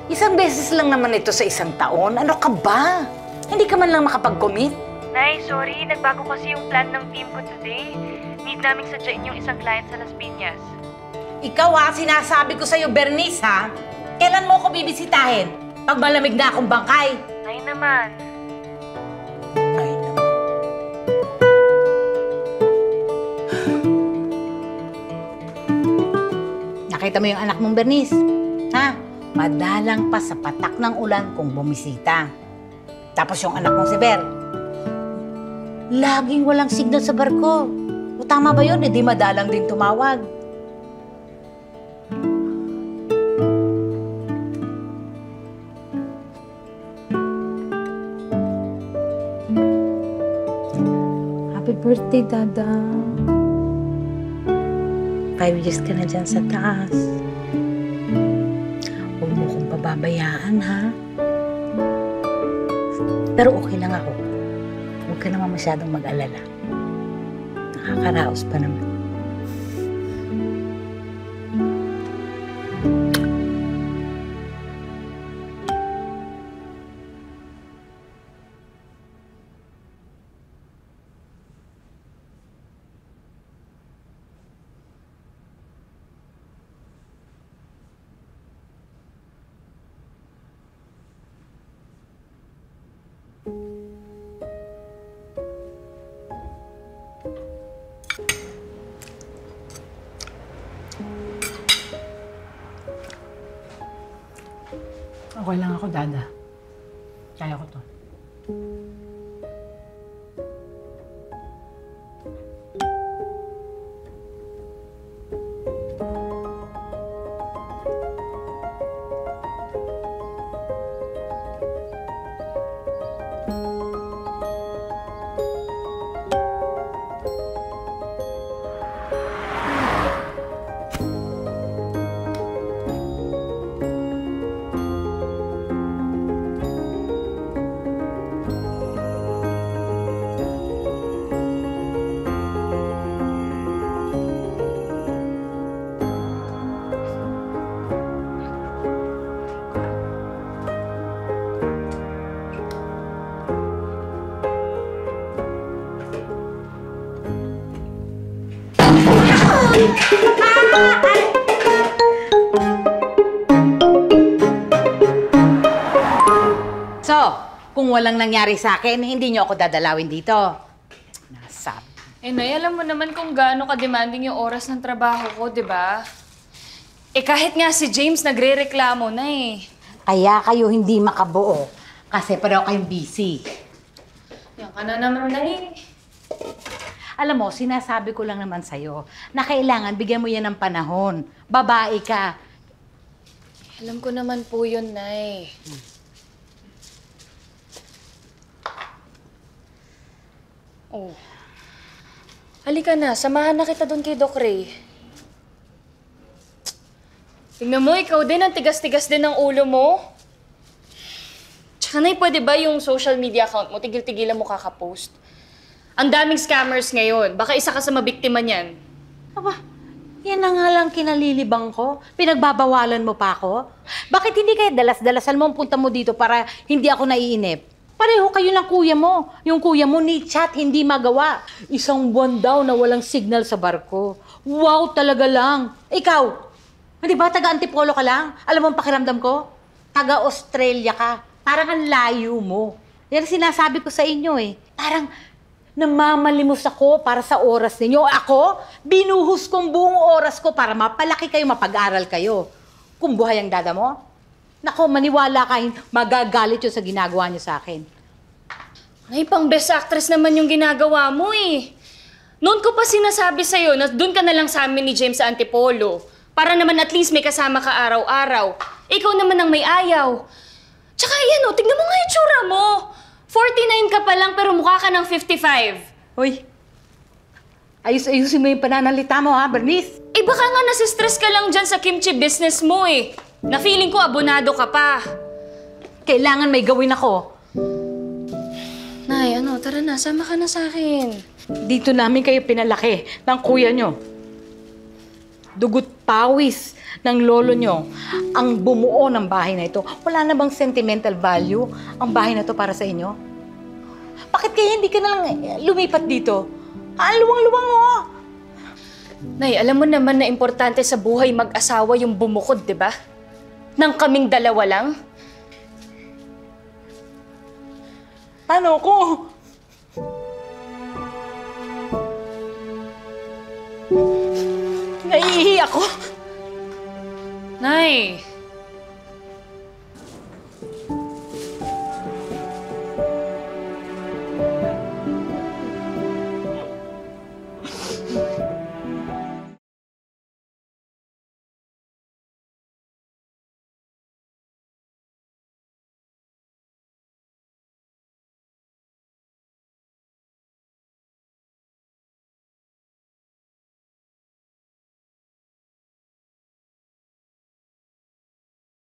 Isang beses lang naman ito sa isang taon. Ano ka ba? Hindi ka man lang makapag-commit? Nay, sorry. Nagbago kasi yung plan ng team ko today. Need naming sadyain yung isang client sa Las Piñas. Ikaw ha, sinasabi ko sa'yo, Bernice ha. Kailan mo ako bibisitahin? Pag malamig na akong bangkay. Nay naman. Ay naman. Nakita mo yung anak mong Bernice? Ha? Madalang pa sa patak ng ulan kung bumisita. Tapos yung anak mong si Ber, laging walang signal sa barko. O tama ba yun? Eh di madalang din tumawag. Happy birthday, Dada. 5 years ka na dyan sa taas. Huwag mo kong pababayaan, ha? Pero okay lang ako. Huwag ka naman masyadong mag-alala. Nakakaraos pa naman. Okay lang ako, Dada. Kaya ko to. So, kung walang nangyari sa akin, hindi niyo ako dadalawin dito. Nasabi. Nay, alam mo naman kung gaano ka-demanding yung oras ng trabaho ko, di ba? Kahit nga si James nagre-reklamo na Kaya kayo hindi makabuo. Kasi pareho kayong busy. Yan ka na naman, Nay. Alam mo, sinasabi ko lang naman sa'yo na kailangan bigyan mo yan ng panahon. Babae ka. Alam ko naman po yun, Nay. Oh. Halika na, samahan na kita doon kay Doc Ray. Tingnan mo, ikaw din, ang tigas-tigas din ng ulo mo. Tsaka Nay, pwede ba yung social media account mo, tigil-tigilan mo kakapost? Ang daming scammers ngayon, baka isa ka sa mabiktima niyan. Aba, yan na nga lang kinalilibang ko. Pinagbabawalan mo pa ako. Bakit hindi kaya dalas-dalasan mo ang punta mo dito para hindi ako naiinip? Pareho kayo ng kuya mo. Yung kuya mo ni chat, hindi magawa. 1 buwan daw na walang signal sa barko. Wow, talaga lang. Ikaw, hindi ba taga-Antipolo ka lang? Alam mo ang pakiramdam ko? Taga-Australia ka. Parang ang layo mo. Yan sinasabi ko sa inyo eh. Parang namamalimos ako para sa oras ninyo. Ako, binuhos kong buong oras ko para mapalaki kayo, mapag-aral kayo. Kung buhay ang dada mo, nako, maniwala ka, magagalit yun sa ginagawa niyo sa akin. Nay, pang best actress naman yung ginagawa mo eh. Noon ko pa sinasabi sa'yo na doon ka na lang sa amin ni James sa Antipolo. Para naman at least may kasama ka araw-araw. Ikaw naman ang may ayaw. Tsaka yan o, tignan mo nga yung tsura mo. 49 ka pa lang pero mukha ka ng 55. Uy, ayusin mo yung pananalita mo ha, Bernice. Baka nga nasistress ka lang dyan sa kimchi business mo eh. Na feeling ko abonado ka pa. Kailangan may gawin ako. Nay, tara na, sama ka na sa akin. Dito namin kayo pinalaki ng kuya nyo. dugot pawis ng lolo nyo ang bumuo ng bahay na ito. Wala na bang sentimental value ang bahay na to para sa inyo? Bakit kaya hindi ka na lang lumipat dito? Ang luwang-luwang mo! Nay, alam mo naman na importante sa buhay mag-asawa yung bumukod, di ba? Nang kaming dalawa lang. Paano ko? Naiihi ako. Nay,